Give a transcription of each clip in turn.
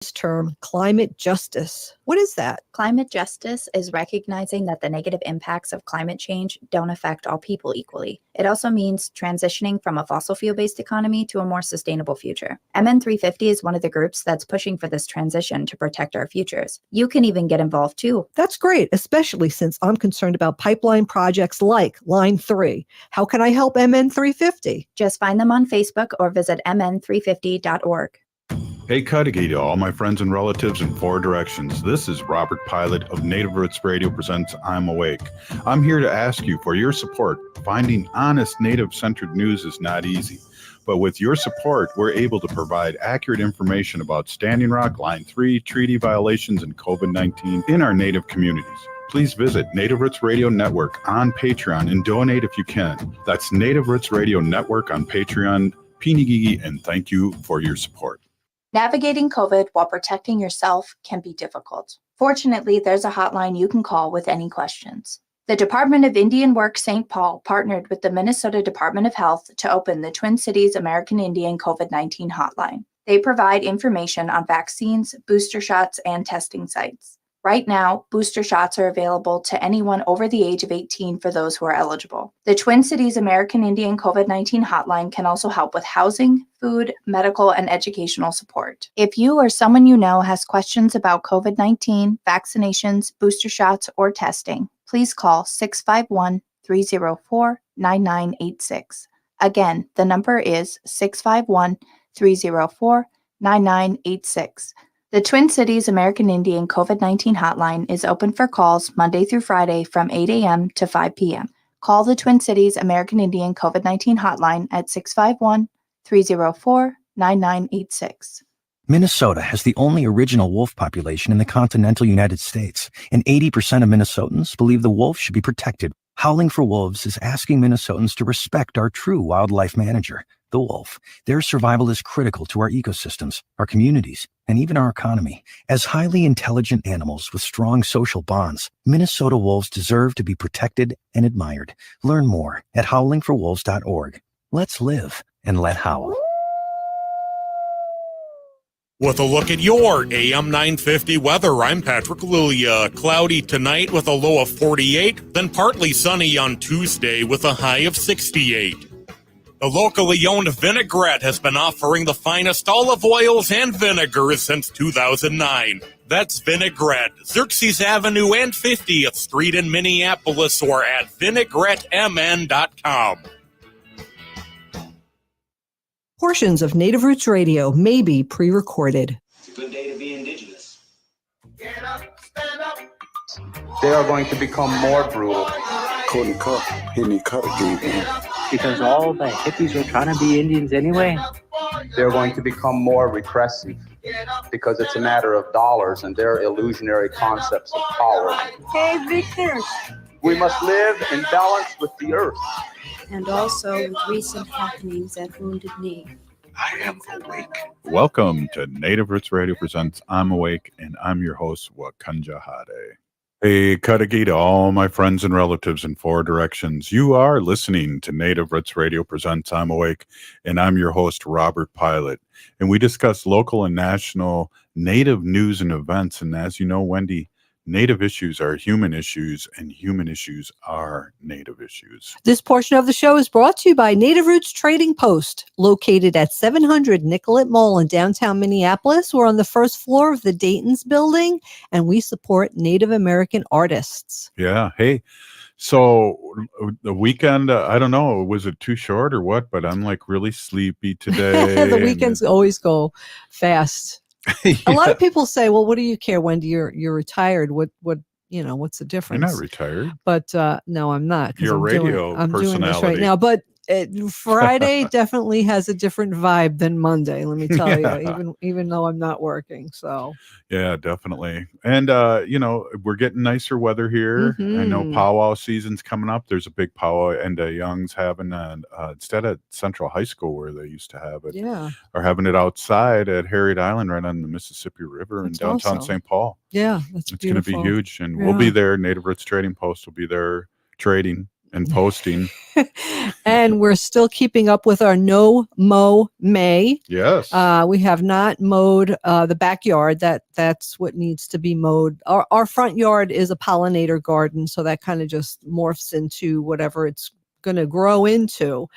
This term, climate justice. What is that? Climate justice is recognizing that the negative impacts of climate change don't affect all people equally. It also means transitioning from a fossil fuel-based economy to a more sustainable future. MN350 is one of the groups that's pushing for this transition to protect our futures. You can even get involved too. That's great, especially since I'm concerned about pipeline projects like Line 3. How can I help MN350? Just find them on Facebook or visit mn350.org. Hey, Cudahy to all my friends and relatives in four directions. This is Robert Pilot of Native Roots Radio presents I'm Awake. I'm here to ask you for your support. Finding honest Native-centered news is not easy. But with your support, we're able to provide accurate information about Standing Rock, Line 3, treaty violations, and COVID-19 in our Native communities. Please visit Native Roots Radio Network on Patreon and donate if you can. That's Native Roots Radio Network on Patreon. Pinigigi, and thank you for your support. Navigating COVID while protecting yourself can be difficult. Fortunately, there's a hotline you can call with any questions. The Department of Indian Work St. Paul partnered with the Minnesota Department of Health to open the Twin Cities American Indian COVID-19 hotline. They provide information on vaccines, booster shots, and testing sites. Right now, booster shots are available to anyone over the age of 18 for those who are eligible. The Twin Cities American Indian COVID-19 hotline can also help with housing, food, medical, and educational support. If you or someone you know has questions about COVID-19, vaccinations, booster shots, or testing, please call 651-304-9986. Again, the number is 651-304-9986. The Twin Cities American Indian COVID-19 hotline is open for calls Monday through Friday from 8 a.m. to 5 p.m. Call the Twin Cities American Indian COVID-19 hotline at 651-304-9986. Minnesota has the only original wolf population in the continental United States, and 80% of Minnesotans believe the wolf should be protected. Howling for Wolves is asking Minnesotans to respect our true wildlife manager, the wolf. Their survival is critical to our ecosystems, our communities, and even our economy. As highly intelligent animals with strong social bonds, Minnesota wolves deserve to be protected and admired. Learn more at howlingforwolves.org. Let's live and let howl. With a look at your AM 950 weather, I'm Patrick Lilia. Cloudy tonight with a low of 48, then partly sunny on Tuesday with a high of 68. The locally owned Vinaigrette has been offering the finest olive oils and vinegars since 2009. That's Vinaigrette, Xerxes Avenue and 50th Street in Minneapolis, or at vinaigrettemn.com. Portions of Native Roots Radio may be pre-recorded. It's a good day to be indigenous. Get up, stand up. They are going to become more brutal. Couldn't cut, hitting cut again. Because all the hippies are trying to be Indians anyway. They're going to become more repressive because it's a matter of dollars and their illusionary concepts of power. Hey, Victor. We must live in balance with the earth. And also with recent happenings at Wounded Knee. I am awake. Welcome to Native Roots Radio presents I'm Awake, and I'm your host, Wakanja Hade. Hey, Cudahy to all my friends and relatives in four directions. You are listening to Native Roots Radio presents I'm Awake, and I'm your host, Robert Pilot. And we discuss local and national Native news and events. And as you know, Wendy, Native issues are human issues, and human issues are Native issues. This portion of the show is brought to you by Native Roots Trading Post, located at 700 Nicollet Mall in downtown Minneapolis. We're on the first floor of the Dayton's building, and we support Native American artists. Yeah. Hey, so the weekend, I don't know, was it too short or what? But I'm like really sleepy today. The weekends always go fast. Yeah. A lot of people say, well, what do you care, Wendy? You're retired. What's the difference? You're not retired. But no, I'm not. You're a radio I'm doing this personality right now. But Friday definitely has a different vibe than Monday, let me tell you, even though I'm not working. So yeah, definitely. And we're getting nicer weather here. I know powwow season's coming up. There's a big powwow and Young's having instead at Central High School where they used to have it. Yeah. Are having it outside at Harriet Island right on the Mississippi River in downtown awesome. St. Paul. Yeah, it's going to be huge, and we'll be there. Native Roots Trading Post will be there trading. and posting. And we're still keeping up with our no mow May. Yes. We have not mowed the backyard. That's what needs to be mowed. Our front yard is a pollinator garden, so that kind of just morphs into whatever it's going to grow into.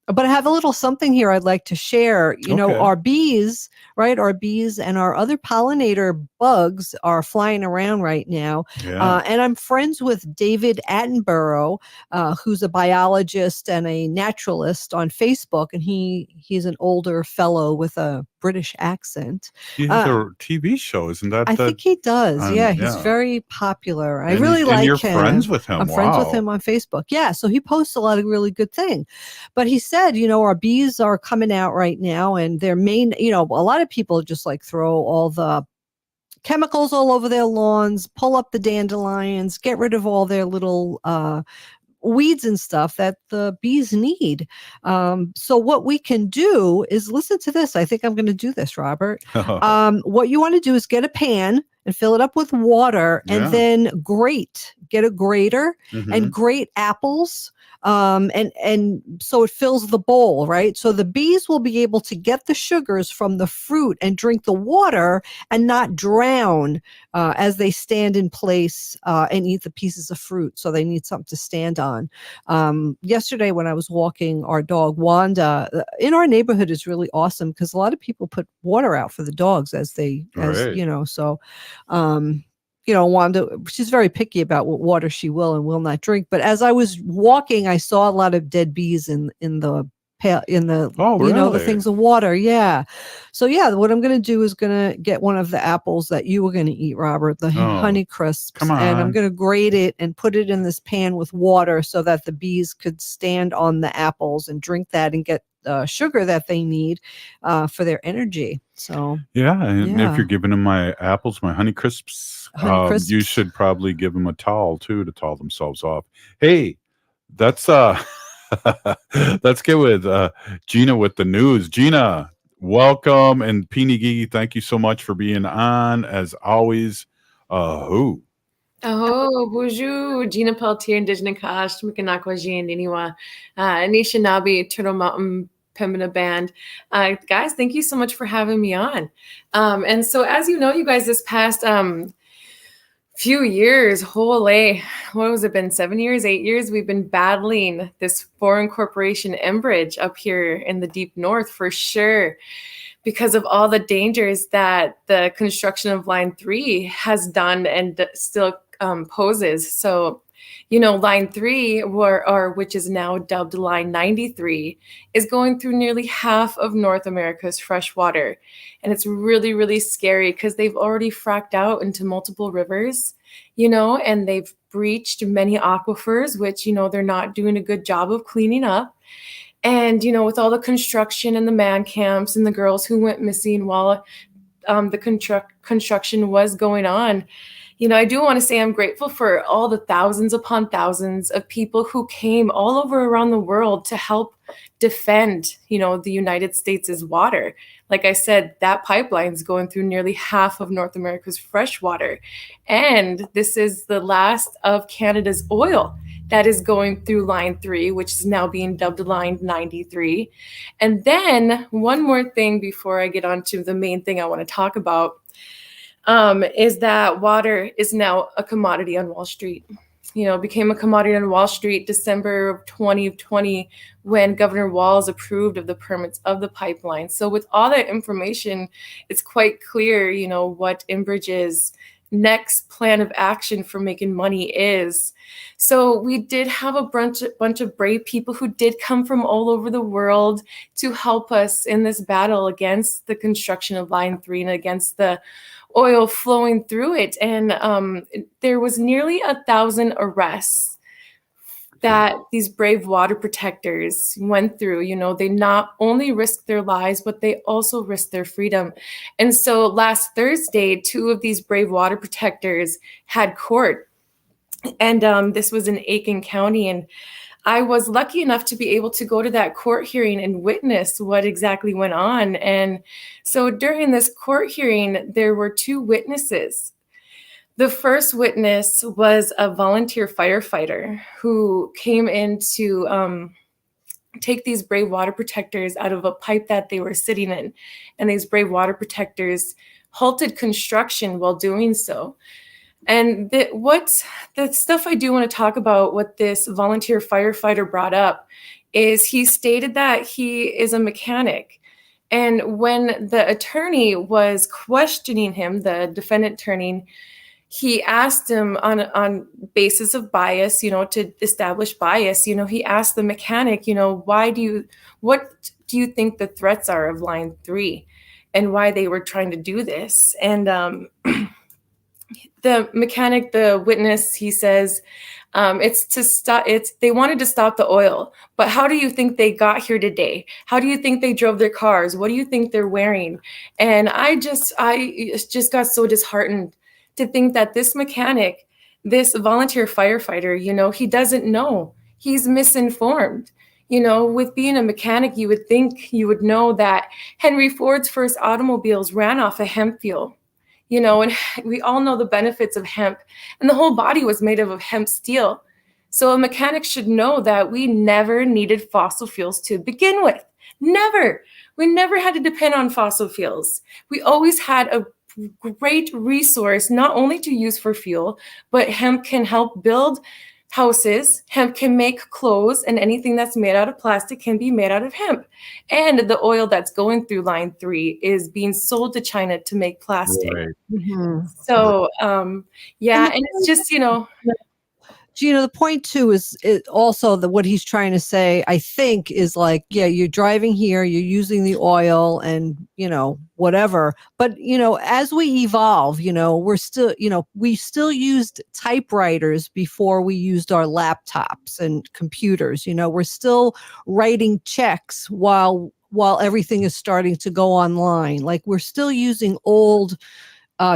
But I have a little something here I'd like to share. You know, Okay. our bees, right? Our bees and our other pollinator bugs are flying around right now. Yeah. And I'm friends with David Attenborough, who's a biologist and a naturalist on Facebook. And he's an older fellow with a British accent. He has a TV show, isn't that? I think he does. Yeah, he's yeah. very popular. I And- really and like you're him. friends with him. I'm friends with Wow. him on Facebook. Yeah, so he posts a lot of really good things. But he said, you know, our bees are coming out right now, and their main, you know, a lot of people just like throw all the chemicals all over their lawns, pull up the dandelions, get rid of all their little weeds and stuff that the bees need. So what we can do is listen to this. I think I'm going to do this, Robert. What you want to do is get a pan and fill it up with water, and Yeah. then get a grater Mhm. and grate apples. And so it fills the bowl, right? So the bees will be able to get the sugars from the fruit and drink the water and not drown as they stand in place and eat the pieces of fruit. So they need something to stand on. Yesterday when I was walking our dog Wanda, in our neighborhood is really awesome because a lot of people put water out for the dogs as Right. you know, so you know, Wanda, she's very picky about what water she will and will not drink. But as I was walking, I saw a lot of dead bees in the Oh, you know, the really? things of water. Yeah. So yeah, what I'm going to do is going to get one of the apples that you were going to eat, Robert, the Oh, honey crisps. come And I'm on. going to grate it and put it in this pan with water so that the bees could stand on the apples and drink that and get sugar that they need for their energy. So Yeah, and if Yeah. you're giving them my apples, my Honey Crisps, Honey Crisps. you should probably give them a towel too to towel themselves off. Hey, that's let's get with Gina with the news. Gina, welcome, and Peony Gigi, thank you so much for being on as always. Who? Oh, bonjour, Gina Peltier, Indigenous Kash, Mikanakwa Jiandiniwa, Anishinaabe, Turtle Mountain Pembina Band. Guys, thank you so much for having me on. And so, as you know, you guys, this past few years, what has it been, 7 years, 8 years, we've been battling this foreign corporation Enbridge up here in the deep north for sure, because of all the dangers that the construction of Line 3 has done and still poses. So, you know, Line 3, which is now dubbed Line 93, is going through nearly half of North America's fresh water. And it's really, really scary because they've already fracked out into multiple rivers, you know, and they've breached many aquifers, which, you know, they're not doing a good job of cleaning up. And, you know, with all the construction and the man camps and the girls who went missing while the construction was going on, you know, I do want to say I'm grateful for all the thousands upon thousands of people who came all over around the world to help defend, you know, the United States' water. Like I said, that pipeline is going through nearly half of North America's fresh water. And this is the last of Canada's oil that is going through Line 3, which is now being dubbed Line 93. And then one more thing before I get on to the main thing I want to talk about, is that water is now a commodity on Wall Street. You know, became a commodity on Wall Street December of 2020 when Governor Walz approved of the permits of the pipeline. So with all that information, it's quite clear, you know, what Enbridge's next plan of action for making money is. So we did have a bunch of brave people who did come from all over the world to help us in this battle against the construction of Line 3 and against the oil flowing through it. And there was nearly 1,000 arrests that these brave water protectors went through. You know, they not only risked their lives, but they also risked their freedom. And so last Thursday, 2 of these brave water protectors had court. And this was in Aiken County. And I was lucky enough to be able to go to that court hearing and witness what exactly went on. And so during this court hearing, there were 2 witnesses. The first witness was a volunteer firefighter who came in to take these brave water protectors out of a pipe that they were sitting in. And these brave water protectors halted construction while doing so. And the stuff I do want to talk about, what this volunteer firefighter brought up, is he stated that he is a mechanic. And when the attorney was questioning him, the defendant attorney, he asked him on basis of bias, to establish bias, he asked the mechanic, what do you think the threats are of line 3 and why they were trying to do this? And the mechanic, the witness, he says, it's to stop. They wanted to stop the oil, but how do you think they got here today? How do you think they drove their cars? What do you think they're wearing? And I just got so disheartened to think that this mechanic, this volunteer firefighter, he doesn't know. He's misinformed. With being a mechanic, you would think you would know that Henry Ford's first automobiles ran off of hemp fuel. And we all know the benefits of hemp, and the whole body was made of hemp steel. So a mechanic should know that we never needed fossil fuels to begin with. Never. We never had to depend on fossil fuels. We always had a great resource, not only to use for fuel, but hemp can help build houses, hemp can make clothes, and anything that's made out of plastic can be made out of hemp. And the oil that's going through line 3 is being sold to China to make plastic. Right. Mm-hmm. So, and it's just, Gina, the point too is also that what he's trying to say, I think, is like, yeah, you're driving here, you're using the oil and, whatever. But, as we evolve, we're still, we still used typewriters before we used our laptops and computers. We're still writing checks while everything is starting to go online. Like, we're still using old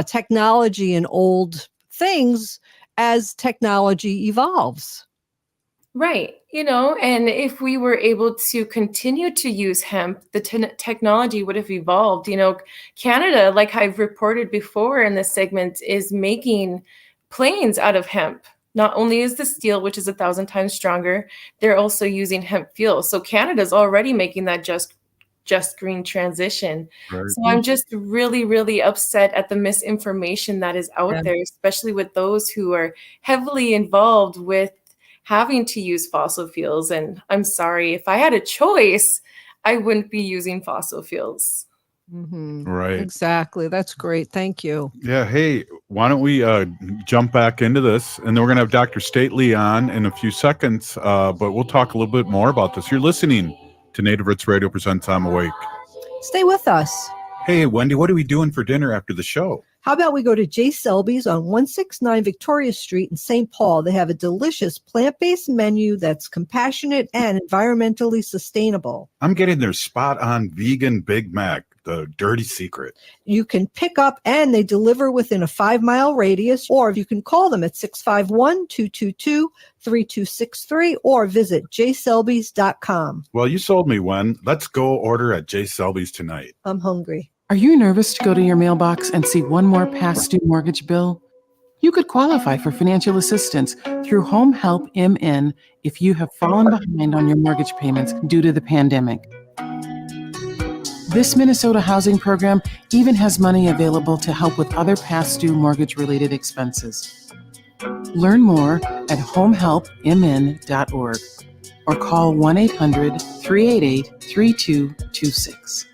technology and old things as technology evolves. Right. And if we were able to continue to use hemp, the technology would have evolved. Canada, like I've reported before in this segment, is making planes out of hemp. Not only is the steel, which is 1,000 times stronger, they're also using hemp fuel. So Canada's already making that just green transition. Right. So I'm just really, really upset at the misinformation that is out there, especially with those who are heavily involved with having to use fossil fuels. And I'm sorry, if I had a choice, I wouldn't be using fossil fuels. Mm-hmm. Right. Exactly. That's great. Thank you. Yeah. Hey, why don't we jump back into this? And then we're going to have Dr. Stately on in a few seconds, but we'll talk a little bit more about this. You're listening to Native Roots Radio presents I'm Awake. Stay with us. Hey, Wendy, what are we doing for dinner after the show? How about we go to J. Selby's on 169 Victoria Street in St. Paul? They have a delicious plant-based menu that's compassionate and environmentally sustainable. I'm getting their spot-on vegan Big Mac, the dirty secret. You can pick up and they deliver within a 5-mile radius, or you can call them at 651-222-3263 or visit jselbys.com. Well, you sold me one. Let's go order at J. Selby's tonight. I'm hungry. Are you nervous to go to your mailbox and see one more past due mortgage bill? You could qualify for financial assistance through Home Help MN if you have fallen behind on your mortgage payments due to the pandemic. This Minnesota housing program even has money available to help with other past due mortgage-related expenses. Learn more at homehelpmn.org or call 1-800-388-3226.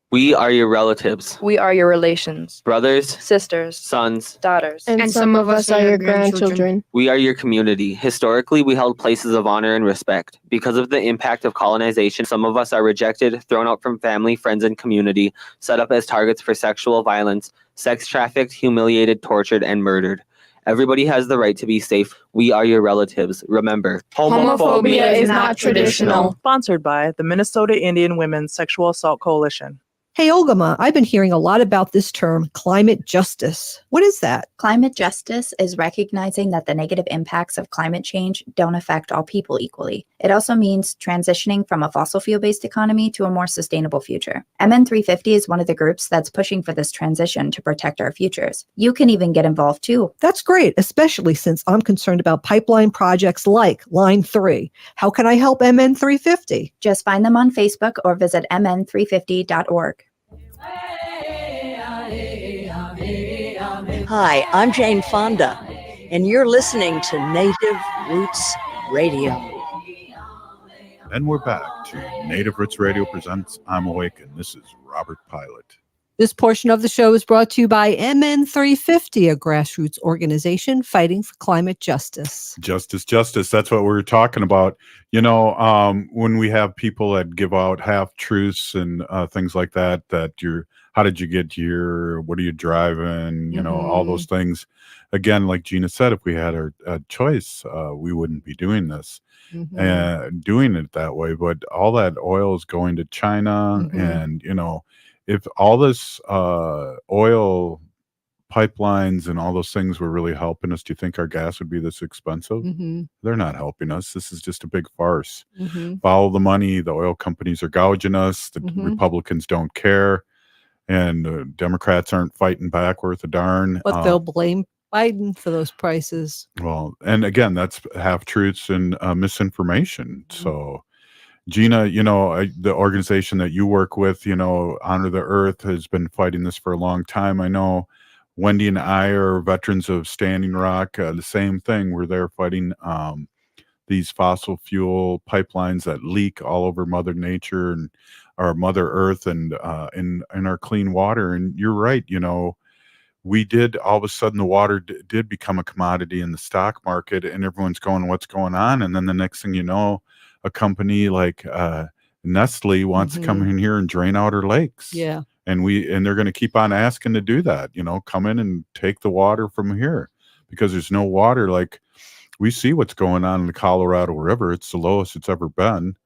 We are your relatives. We are your relations. Brothers, sisters, sons, daughters. And some of us are your grandchildren. We are your community. Historically, we held places of honor and respect. Because of the impact of colonization, some of us are rejected, thrown out from family, friends, and community, set up as targets for sexual violence, sex trafficked, humiliated, tortured, and murdered. Everybody has the right to be safe. We are your relatives. Remember, homophobia is not traditional. Sponsored by the Minnesota Indian Women's Sexual Assault Coalition. Hey, Ogama, I've been hearing a lot about this term, climate justice. What is that? Climate justice is recognizing that the negative impacts of climate change don't affect all people equally. It also means transitioning from a fossil fuel-based economy to a more sustainable future. MN350 is one of the groups that's pushing for this transition to protect our futures. You can even get involved too. That's great, especially since I'm concerned about pipeline projects like Line 3. How can I help MN350? Just find them on Facebook or visit mn350.org. Hi, I'm Jane Fonda, and you're listening to Native Roots Radio. And we're back to Native Roots Radio presents I'm Awake, and this is Robert Pilot. This portion of the show is brought to you by MN350, a grassroots organization fighting for climate justice. Justice. That's what we were talking about. You know, when we have people that give out half-truths and things like that, how did you get here? What are you driving? You know, all those things. Again, like Gina said, if we had our choice, we wouldn't be doing this. Doing it that way. But all that oil is going to China, and, you know, if all this oil pipelines and all those things were really helping us, do you think our gas would be this expensive? They're not helping us. This is just a big farce. Follow the money. The oil companies are gouging us. The Republicans don't care. And Democrats aren't fighting back worth a darn. But they'll blame Biden for those prices. Well, and again, that's half-truths and misinformation. So, Gina, you know, the organization that you work with, you know, Honor the Earth, has been fighting this for a long time. I know Wendy and I are veterans of Standing Rock. The same thing. We're there fighting these fossil fuel pipelines that leak all over Mother Nature and our Mother Earth and in our clean water. And you're right, you know, we did, all of a sudden the water did become a commodity in the stock market, and everyone's going, what's going on? And then the next thing you know, a company like Nestle wants to come in here and drain out our lakes. Yeah. And they're going to keep on asking to do that, you know, come in and take the water from here because there's no water. Like, we see what's going on in the Colorado River. It's the lowest it's ever been.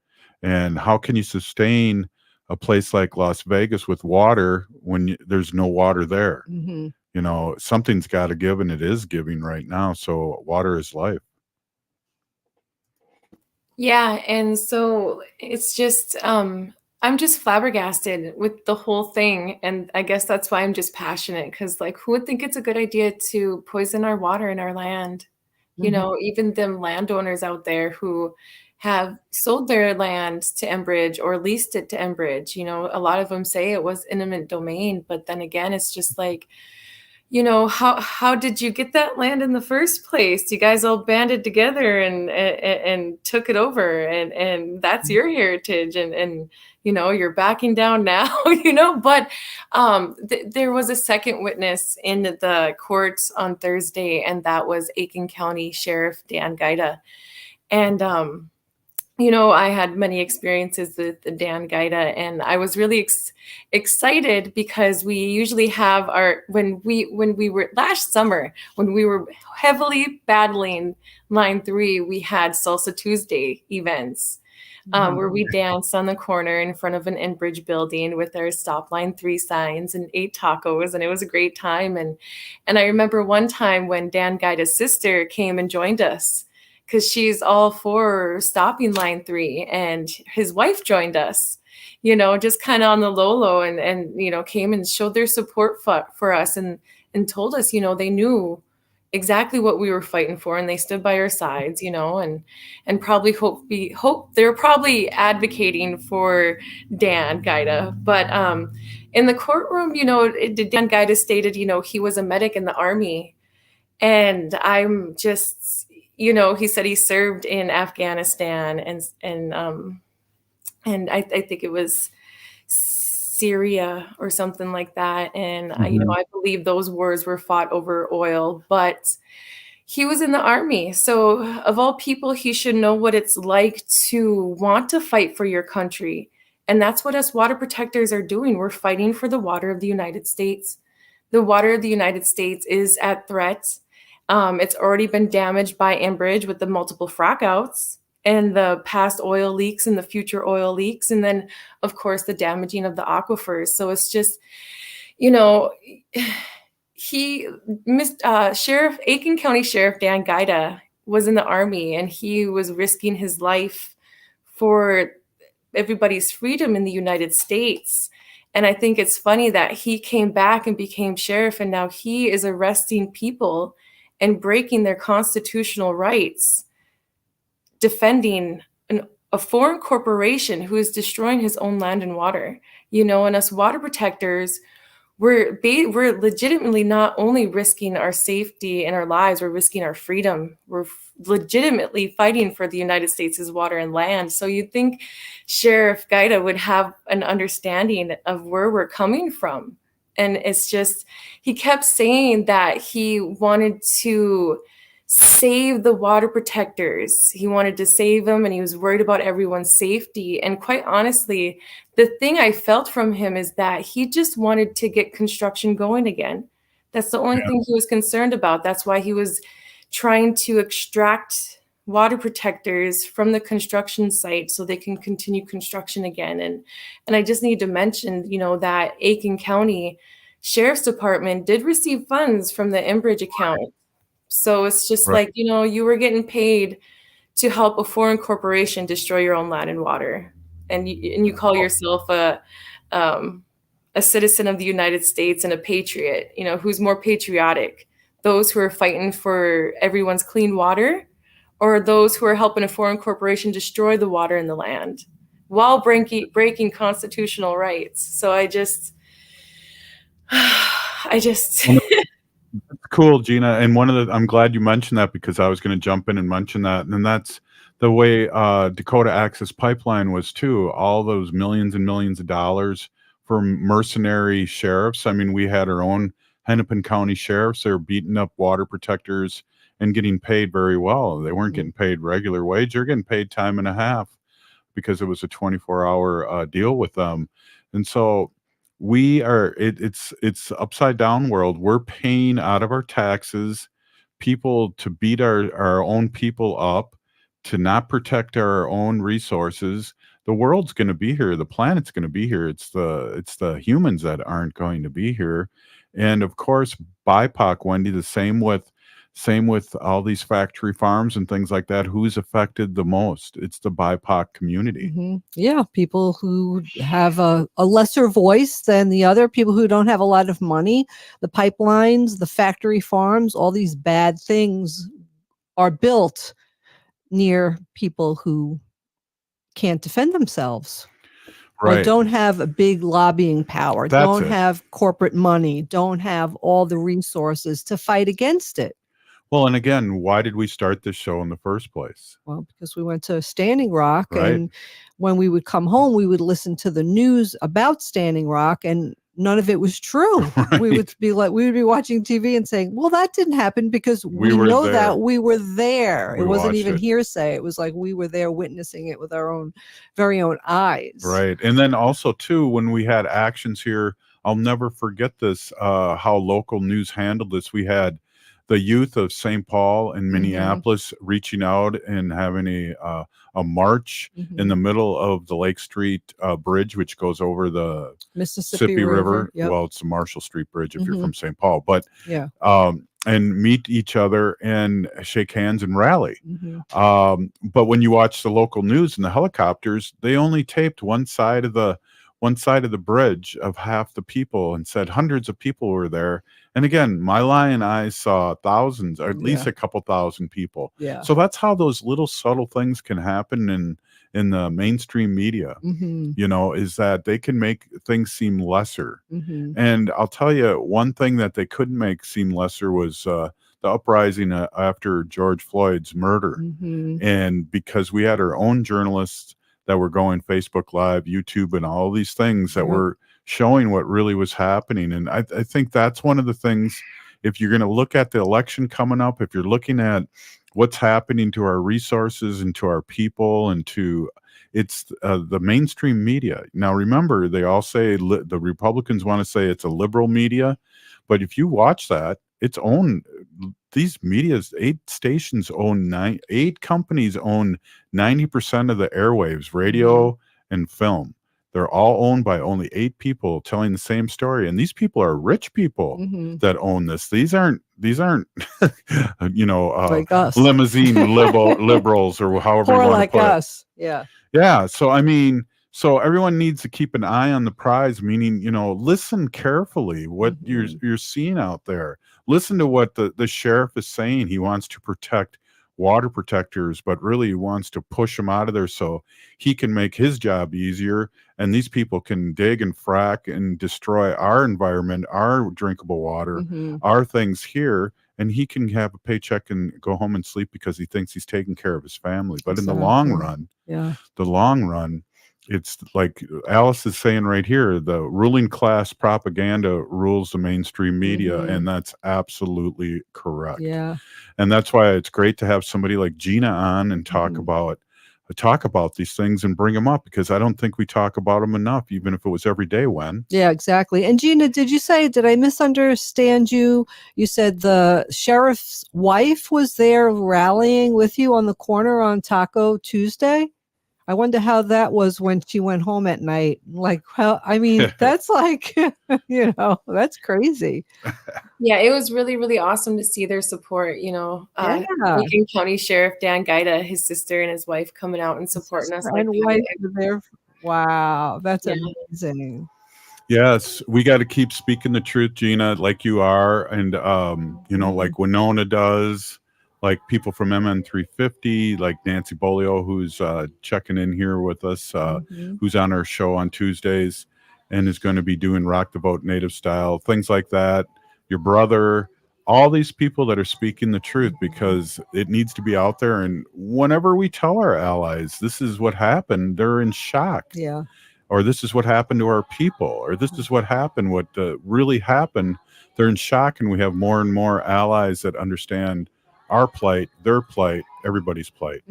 And how can you sustain a place like Las Vegas with water when there's no water there? You know, something's got to give, and it is giving right now. So water is life. Yeah, and so it's just I'm just flabbergasted with the whole thing, and I guess that's why I'm just passionate, because like, who would think it's a good idea to poison our water and our land? You know, even them landowners out there who have sold their land to Enbridge or leased it to Enbridge. You know, a lot of them say it was eminent domain, but then again, it's just like, you know, how did you get that land in the first place? You guys all banded together and took it over, and that's your heritage, and you know, you're backing down now, you know. But there was a second witness in the courts on Thursday, and that was Aiken County Sheriff Dan Gaida. And you know, I had many experiences with Dan Gaida, and I was really excited because we usually have when we were last summer, when we were heavily battling Line 3, we had Salsa Tuesday events where we danced on the corner in front of an Enbridge building with our Stop Line 3 signs and ate tacos, and it was a great time. And I remember one time when Dan Gaida's sister came and joined us, because she's all for stopping Line 3, and his wife joined us, you know, just kind of on the low, and you know, came and showed their support for us, and told us, you know, they knew exactly what we were fighting for, and they stood by our sides, you know, and probably hope they're probably advocating for Dan Gaida. But in the courtroom, you know, Dan Gaida stated, you know, he was a medic in the Army, and I'm just, you know, he said he served in Afghanistan and I think it was Syria or something like that. And you know, I believe those wars were fought over oil, but he was in the Army. So of all people, he should know what it's like to want to fight for your country. And that's what us water protectors are doing. We're fighting for the water of the United States. The water of the United States is at threat. It's already been damaged by Enbridge with the multiple frackouts. and the past oil leaks and the future oil leaks, and then of course the damaging of the aquifers. So it's just, you know, he missed Sheriff Aiken County Sheriff Dan Gaida was in the Army, and he was risking his life for everybody's freedom in the United States. And I think it's funny that he came back and became sheriff, and now he is arresting people and breaking their constitutional rights, defending a foreign corporation who is destroying his own land and water. You know, and us water protectors, we're legitimately not only risking our safety and our lives, we're risking our freedom. We're legitimately fighting for the United States' water and land. So you'd think Sheriff Gaida would have an understanding of where we're coming from. And it's just, he kept saying that he wanted to save the water protectors. He wanted to save them, and he was worried about everyone's safety. And quite honestly, the thing I felt from him is that he just wanted to get construction going again. That's the only thing he was concerned about. That's why he was trying to extract water protectors from the construction site so they can continue construction again. And I just need to mention, you know, that Aiken County Sheriff's Department did receive funds from the Enbridge account. So it's just like, you know, you were getting paid to help a foreign corporation destroy your own land and water. And you call yourself a citizen of the United States and a patriot. You know, who's more patriotic? Those who are fighting for everyone's clean water, or those who are helping a foreign corporation destroy the water and the land while breaking constitutional rights? So I just It's cool, Gina. And I'm glad you mentioned that, because I was going to jump in and mention that. And that's the way Dakota Access Pipeline was too. All those millions and millions of dollars for mercenary sheriffs. I mean, we had our own Hennepin County sheriffs. They were beating up water protectors and getting paid very well. They weren't getting paid regular wage. They're getting paid time and a half because it was a 24-hour deal with them. And so it's upside down world. We're paying out of our taxes people to beat our own people up, to not protect our own resources. The world's going to be here. The planet's going to be here. It's the humans that aren't going to be here. And of course, BIPOC, Wendy, the same with all these factory farms and things like that. Who's affected the most? It's the BIPOC community. Yeah, people who have a lesser voice than the other, people who don't have a lot of money. The pipelines, the factory farms, all these bad things are built near people who can't defend themselves. Or don't have a big lobbying power, don't have corporate money, don't have all the resources to fight against it. Well, and again, why did we start this show in the first place? Well, because we went to Standing Rock, and when we would come home, we would listen to the news about Standing Rock, and none of it was true. We would be watching TV and saying, well, that didn't happen because we know there. That we were there. It wasn't even hearsay. It was like we were there witnessing it with our own very own eyes. Right. And then also too, when we had actions here, I'll never forget this, how local news handled this. We had the youth of St. Paul and Minneapolis reaching out and having a march in the middle of the Lake Street Bridge, which goes over the Mississippi River. Yep. Well, it's the Marshall Street Bridge if you're from St. Paul, but and meet each other and shake hands and rally. But when you watch the local news and the helicopters, they only taped one side of the bridge of half the people and said hundreds of people were there. And again, my lion eyes saw thousands, or at least a couple thousand people. So that's how those little subtle things can happen in the mainstream media, you know, is that they can make things seem lesser. And I'll tell you, one thing that they couldn't make seem lesser was the uprising after George Floyd's murder. And because we had our own journalists that were going Facebook Live, YouTube, and all these things that were showing what really was happening. And I think that's one of the things, if you're going to look at the election coming up, if you're looking at what's happening to our resources and to our people and to it's the mainstream media. Now, remember, they all say the Republicans want to say it's a liberal media, but if you watch that, it's owned. These media's 8 stations own 8 companies own 90% of the airwaves, radio and film. They're all owned by only 8 people telling the same story, and these people are rich people that own this. These aren't like us. limousine liberals or however Or you want like to put us. Yeah. Yeah. So I mean, so everyone needs to keep an eye on the prize, meaning, listen carefully what you're seeing out there. Listen to what the sheriff is saying. He wants to protect water protectors, but really he wants to push them out of there so he can make his job easier. And these people can dig and frack and destroy our environment, our drinkable water, our things here. And he can have a paycheck and go home and sleep because he thinks he's taking care of his family. But in the long run, it's like Alice is saying right here, the ruling class propaganda rules the mainstream media, and that's absolutely correct. Yeah. And that's why it's great to have somebody like Gina on and talk about these things and bring them up, because I don't think we talk about them enough, even if it was every day. Yeah, exactly. And Gina, did I misunderstand you? You said the sheriff's wife was there rallying with you on the corner on Taco Tuesday? I wonder how that was when she went home at night. Like, that's like, that's crazy. Yeah, it was really, really awesome to see their support. Lincoln County Sheriff Dan Gaida, his sister and his wife coming out and supporting us. And wife were there. Wow, that's amazing. Yes, we got to keep speaking the truth, Gina, like you are, and like Winona does. Like people from MN350, like Nancy Bolio, who's checking in here with us, who's on our show on Tuesdays and is going to be doing Rock the Vote Native Style, things like that. Your brother, all these people that are speaking the truth, because it needs to be out there. And whenever we tell our allies, this is what happened, they're in shock. Yeah. Or this is what happened to our people, or this is what happened, what really happened. They're in shock, and we have more and more allies that understand our plight, their plight, everybody's plight.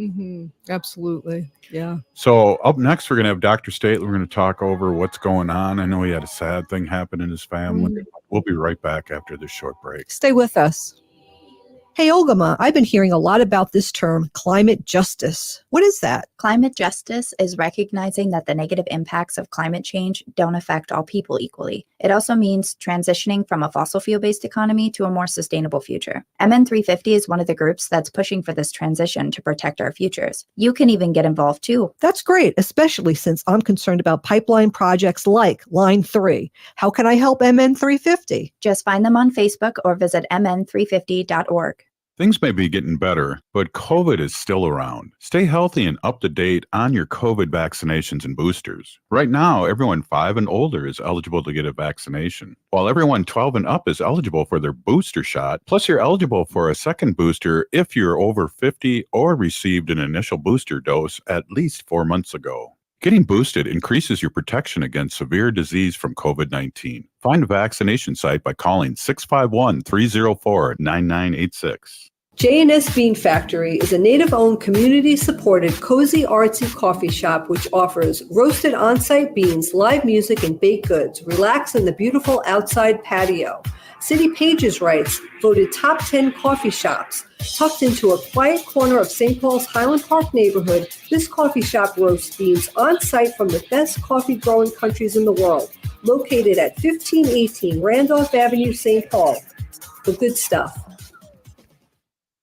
Absolutely. Yeah. So up next, we're going to have Dr. Stately. We're going to talk over what's going on. I know he had a sad thing happen in his family. We'll be right back after this short break. Stay with us. Hey, Olgama, I've been hearing a lot about this term, climate justice. What is that? Climate justice is recognizing that the negative impacts of climate change don't affect all people equally. It also means transitioning from a fossil fuel-based economy to a more sustainable future. MN350 is one of the groups that's pushing for this transition to protect our futures. You can even get involved too. That's great, especially since I'm concerned about pipeline projects like Line 3. How can I help MN350? Just find them on Facebook or visit mn350.org. Things may be getting better, but COVID is still around. Stay healthy and up to date on your COVID vaccinations and boosters. Right now, everyone 5 and older is eligible to get a vaccination, while everyone 12 and up is eligible for their booster shot. Plus, you're eligible for a second booster if you're over 50 or received an initial booster dose at least 4 months ago. Getting boosted increases your protection against severe disease from COVID-19. Find a vaccination site by calling 651-304-9986. J&S Bean Factory is a native-owned, community-supported, cozy, artsy coffee shop which offers roasted on-site beans, live music, and baked goods. Relax in the beautiful outside patio. City Pages writes, voted top 10 coffee shops. Tucked into a quiet corner of St. Paul's Highland Park neighborhood, this coffee shop roasts beans on-site from the best coffee-growing countries in the world. Located at 1518 Randolph Avenue, St. Paul. The good stuff.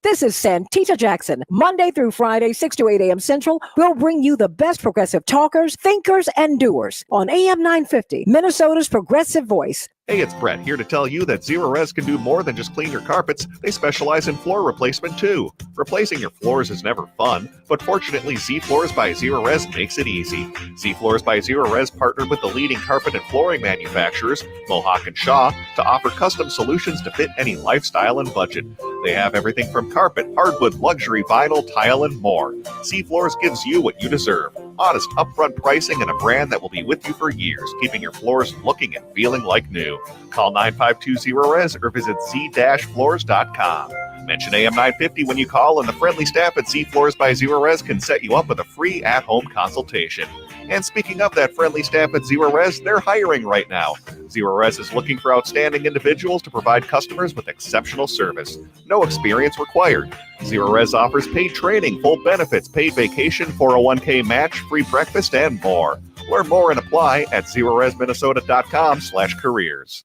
This is Santita Jackson. Monday through Friday, 6 to 8 a.m. Central, we'll bring you the best progressive talkers, thinkers, and doers on AM 950, Minnesota's progressive voice. Hey, it's Brett here to tell you that Zero Res can do more than just clean your carpets. They specialize in floor replacement too. Replacing your floors is never fun, but fortunately Z Floors by Zero Res makes it easy. Z Floors by Zero Res partnered with the leading carpet and flooring manufacturers, Mohawk and Shaw, to offer custom solutions to fit any lifestyle and budget. They have everything from carpet, hardwood, luxury, vinyl, tile, and more. Z Floors gives you what you deserve. Honest, upfront pricing and a brand that will be with you for years, keeping your floors looking and feeling like new. Call 9520-RES or visit z-floors.com. Mention AM 950 when you call, and the friendly staff at Z Floors by Zero Res can set you up with a free at-home consultation. And speaking of that friendly staff at Zero Res, they're hiring right now. Zero Res is looking for outstanding individuals to provide customers with exceptional service. No experience required. Zero Res offers paid training, full benefits, paid vacation, 401k match, free breakfast, and more. Learn more and apply at zeroresminnesota.com/careers.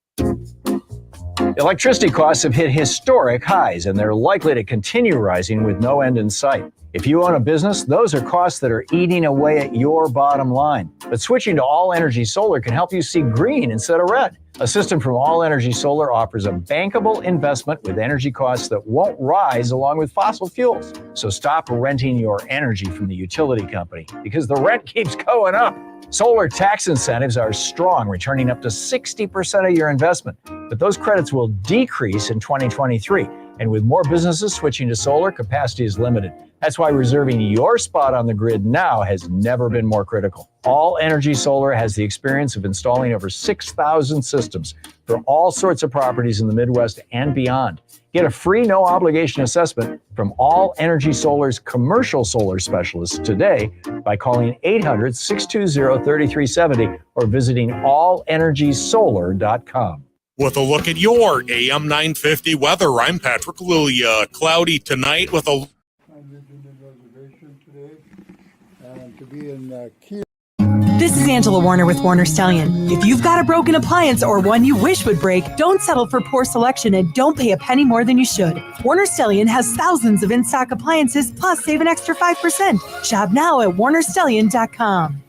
Electricity costs have hit historic highs, and they're likely to continue rising with no end in sight. If you own a business, those are costs that are eating away at your bottom line. But switching to All Energy Solar can help you see green instead of red. A system from All Energy Solar offers a bankable investment with energy costs that won't rise along with fossil fuels. So stop renting your energy from the utility company because the rent keeps going up. Solar tax incentives are strong, returning up to 60% of your investment. But those credits will decrease in 2023. And with more businesses switching to solar, capacity is limited. That's why reserving your spot on the grid now has never been more critical. All Energy Solar has the experience of installing over 6,000 systems for all sorts of properties in the Midwest and beyond. Get a free no-obligation assessment from All Energy Solar's commercial solar specialists today by calling 800-620-3370 or visiting allenergysolar.com. With a look at your AM 950 weather, I'm Patrick Lilia. Cloudy tonight with a... This is Angela Warner with Warner Stallion. If you've got a broken appliance or one you wish would break, don't settle for poor selection and don't pay a penny more than you should. Warner Stallion has thousands of in-stock appliances, plus save an extra 5%. Shop now at warnerstallion.com.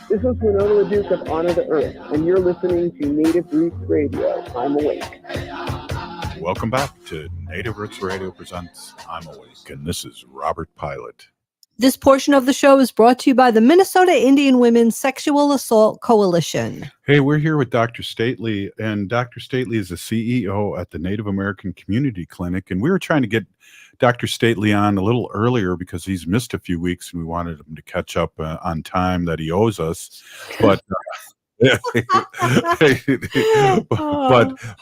This is Winona LaDuke of Honor the Earth, and you're listening to Native Roots Radio. I'm Awake. Welcome back to Native Roots Radio presents I'm Awake, and this is Robert Pilot. This portion of the show is brought to you by the Minnesota Indian Women's Sexual Assault Coalition. Hey, we're here with Dr. Stately, and Dr. Stately is the CEO at the Native American Community Clinic, and we were trying to get Dr. Stately on a little earlier because he's missed a few weeks, and we wanted him to catch up on time that he owes us, but...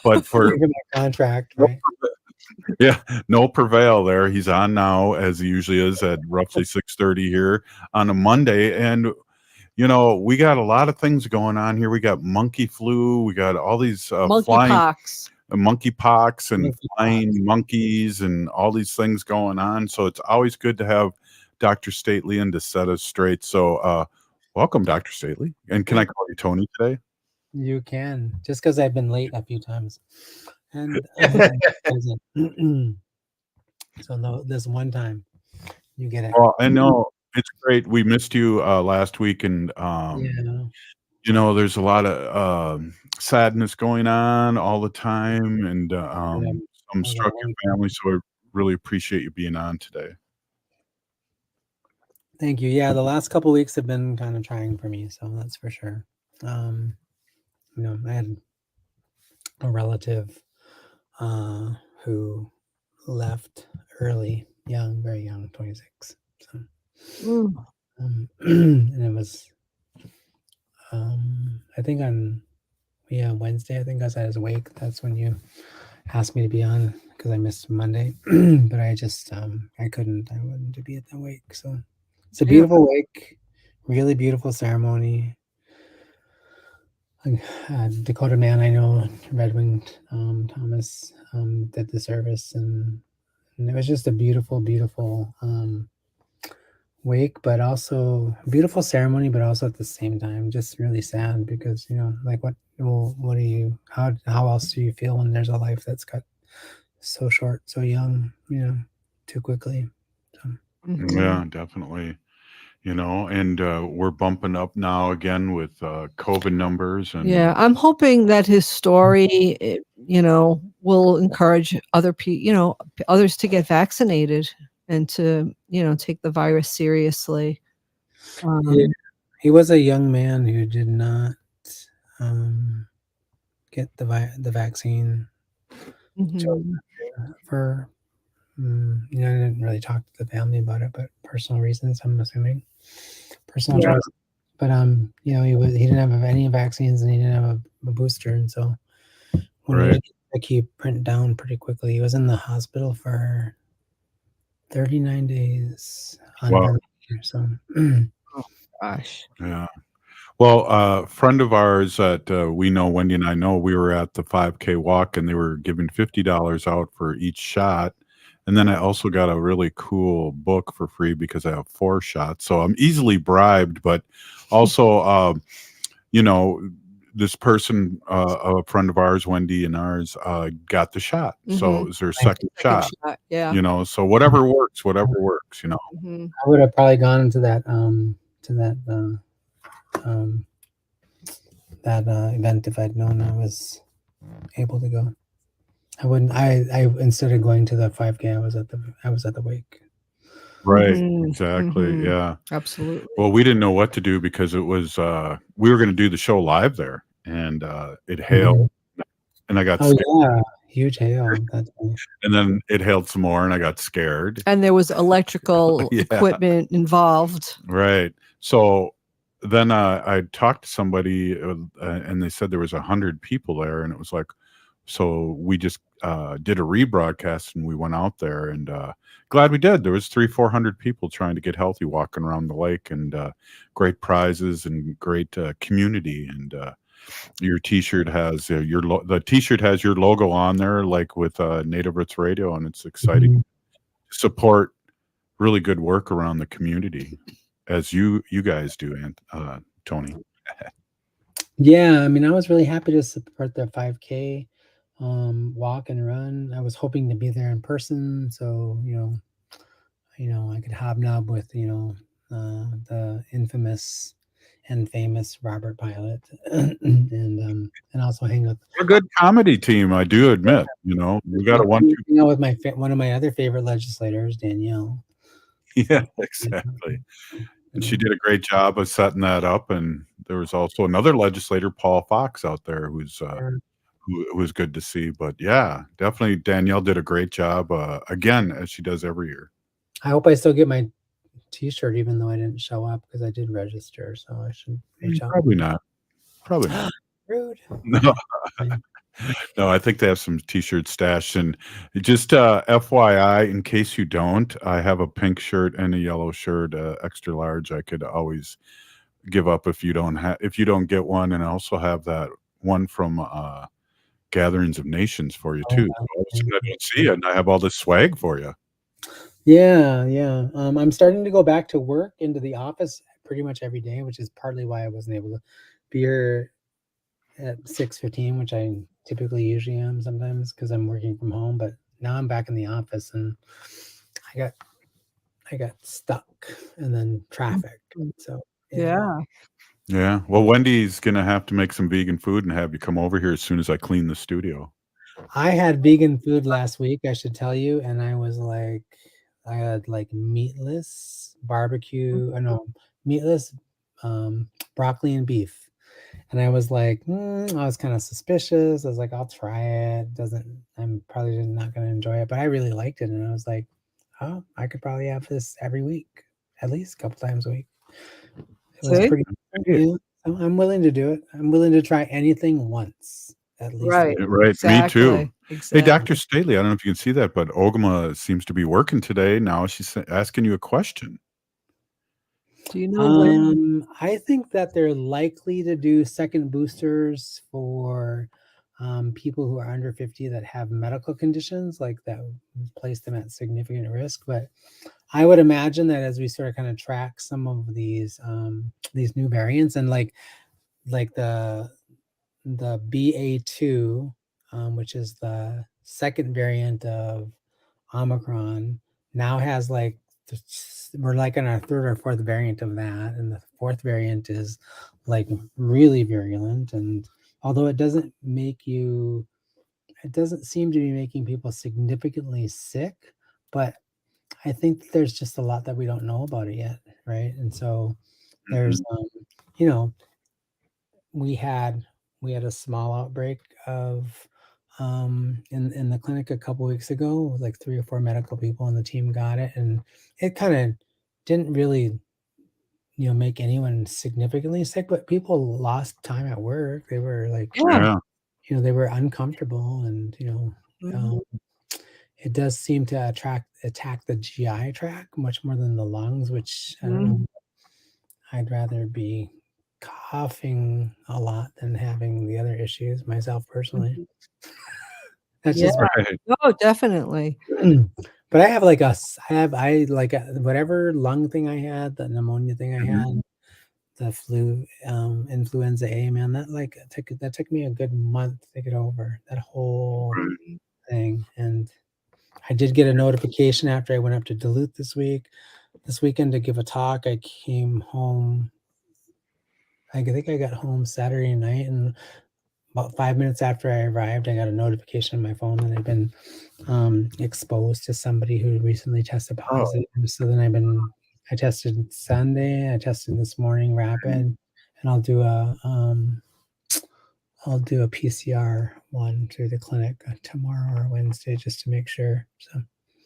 but for contract, right? Yeah, no prevail there. He's on now, as he usually is, at roughly 6:30 here on a Monday. And you know, we got a lot of things going on here. We got monkey flu, we got all these monkeypox and flying monkeys and all these things going on. So it's always good to have Dr. Stately in to set us straight. So welcome, Dr. Stately. And can I call you Tony today? You can, just because I've been late a few times. And so no, this one time you get it. Well, I know it's great. We missed you last week, and you know, there's a lot of sadness going on all the time, and some struck your family. So I really appreciate you being on today. Thank you. Yeah, the last couple of weeks have been kind of trying for me, so that's for sure. You know, I had a relative who left early, young, very young, 26. So, and it was, I think on Wednesday, I think I was at his wake. That's when you asked me to be on because I missed Monday, but I just I wouldn't be at the wake. So it's a beautiful wake, really beautiful ceremony. Dakota Man, I know, Red Winged Thomas did the service, and it was just a beautiful, beautiful wake, but also beautiful ceremony, but also at the same time just really sad because, you know, like what do you, how else do you feel when there's a life that's cut so short, so young, you know, too quickly. So. Yeah, definitely. You know, and we're bumping up now again with COVID numbers. And yeah, I'm hoping that his story, you know, will encourage other people, you know, others to get vaccinated and to, you know, take the virus seriously. Yeah. He was a young man who did not get the vaccine for, you know, I didn't really talk to the family about it, but personal reasons, I'm assuming. Personal choice. But you know, he didn't have any vaccines and he didn't have a booster, and so when he went down pretty quickly. He was in the hospital for 39 days. Wow. So Gosh. Yeah. Well, a friend of ours that we know, Wendy and I know, we were at the 5K walk and they were giving $50 out for each shot. And then I also got a really cool book for free because I have 4 shots. So I'm easily bribed, but also, you know, this person, a friend of ours, Wendy and ours, got the shot. So it was their second shot. Yeah. You know, so whatever works, you know. I would have probably gone to that event if I'd known I was able to go. I wouldn't. I instead of going to the 5K, I was at the wake. Right. Mhm, Exactly. mhm. Yeah. Absolutely. Well, we didn't know what to do because it was we were going to do the show live there, and it hailed, and I got Oh scared. yeah, huge hail. That's nice. And then it hailed some more, and I got scared. And there was electrical Yeah. equipment involved. Right. So then I talked to somebody, and they said there was 100 people there, and it was like, so we just did a rebroadcast, and we went out there, and glad we did. There was 400 people trying to get healthy, walking around the lake, and great prizes and great community. And your T-shirt has the T-shirt has your logo on there, like with Native Roots Radio, and it's exciting to support really good work around the community, as you guys do, Tony. Yeah, I mean, I was really happy to support the 5K walk and run. I was hoping to be there in person, so I could hobnob with the infamous and famous Robert Pilot, and also hang with We're a good comedy team, I do admit. You know, we got a 1-2. with one of my other favorite legislators, Danielle. Yeah, exactly. And she did a great job of setting that up. And there was also another legislator, Paul Fox, out there who was good to see. But yeah, definitely Danielle did a great job again, as she does every year. I hope I still get my T-shirt, even though I didn't show up because I did register. So I should reach out. Probably not. Probably not. Rude. No. No, I think they have some T-shirts stashed. And just FYI, in case you don't, I have a pink shirt and a yellow shirt, extra large. I could always give up if you don't get one, and I also have that one from Gatherings of Nations for you too. So all of a sudden I don't see it, and I have all this swag for you. Yeah. I'm starting to go back to work into the office pretty much every day, which is partly why I wasn't able to be here at 6:15, which I typically usually am sometimes because I'm working from home. But now I'm back in the office, and I got stuck, and then traffic. So Yeah. Yeah. Well, Wendy's gonna have to make some vegan food and have you come over here as soon as I clean the studio. I had vegan food last week, I should tell you, and I had like meatless barbecue. No, meatless broccoli and beef. And I was like, I was kind of suspicious. I was like, I'll try it. I'm probably not going to enjoy it, but I really liked it. And I was like, oh, I could probably have this every week, at least a couple times a week. It was pretty. Yeah, so I'm willing to do it. I'm willing to try anything once, at least. Right. Right. Exactly. Me too. Exactly. Hey, Dr. Staley, I don't know if you can see that, but Ogma seems to be working today. Now she's asking you a question. Do you know when? I think that they're likely to do second boosters for people who are under 50 that have medical conditions, like that would place them at significant risk. But I would imagine that as we sort of kind of track some of these new variants, and like the BA2, which is the second variant of Omicron, now has we're like on our third or fourth variant of that, and the fourth variant is like really virulent. And although it doesn't seem to be making people significantly sick, but I think there's just a lot that we don't know about it yet, right? And so there's we had a small outbreak of in the clinic a couple weeks ago, like 3 or 4 medical people on the team got it, and it kind of didn't really make anyone significantly sick, but people lost time at work. They were like, they were uncomfortable, and it does seem to attack the GI tract much more than the lungs, which I don't know. I'd rather be coughing a lot than having the other issues myself personally. That's Yeah. just Right. Oh, definitely. but I have like I like whatever lung thing I had, the pneumonia thing I had, the flu, influenza A, man, that took me a good month to get over that whole thing. And I did get a notification after I went up to Duluth this weekend to give a talk. I came home. I think I got home Saturday night, and about 5 minutes after I arrived, I got a notification on my phone that I'd been exposed to somebody who recently tested positive. So then I tested Sunday, I tested this morning rapid, and I'll do a PCR one through the clinic tomorrow or Wednesday just to make sure. So